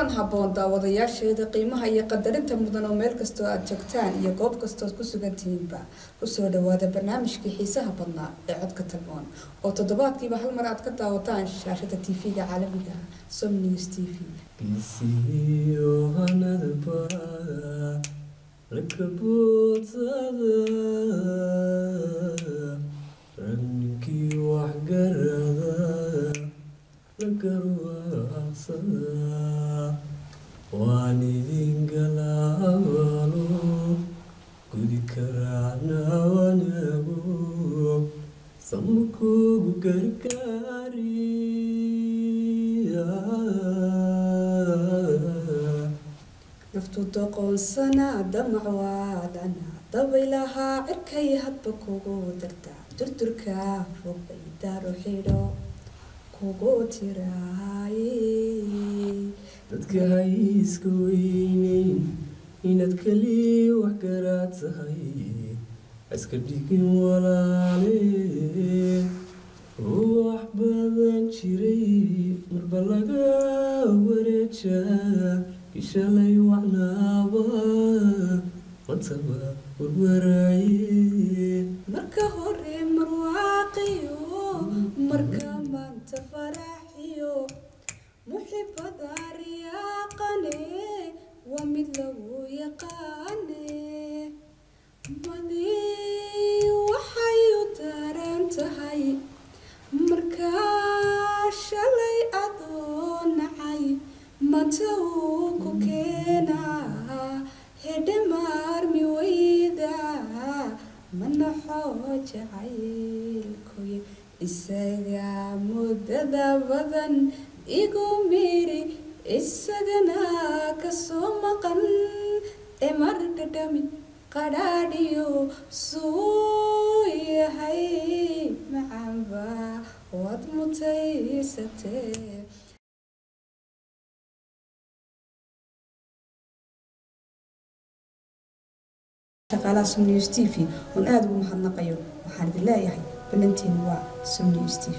kulan haboon daawadayaasheeda qiimaha iyo qadarinta mudan oo meel kastoo aad joogtaan iyo goob kastoo ku sugan tihiinba ku soo dhawaada barnaamijkii xiisaha badnaa ee codka talmoon oo toddobaadkiiba hal mar aad ka daawataan shaashada TV-ga caalamiga ah Som News TV وانيدين قلابلو قدي كرانا ونبو سمكو قرقاري نفتو تقول سنة دمع وادنا ضبيلها عركي هدبكو درتا دردركا فوق بيدارو حيرو كوغو تيراي dadka hayska weyneyn inaad kaliya wax garaad tahay iska dhigin walaale wax badan jiray marba laga wareejaa ishalay wacnaaba mataba warwaraaye marka hore marwaaqiyo marka maanta faraxiyo محبة رياقني ومثله يقاني مدي وحي ترنتهي مركاش لي أظن عي متوكو كينا هدمار مويدا من حوج عيلكوي إساقا مدد بدن igu miri isagana ka soo maqan marka dhami qadhaadhiyo suu yahay macanba waad mutaysatee shaqaalaha Som News TV oo aad ugu mahadnaqayo waxaan idin leeyahay balantiin waa Som News TV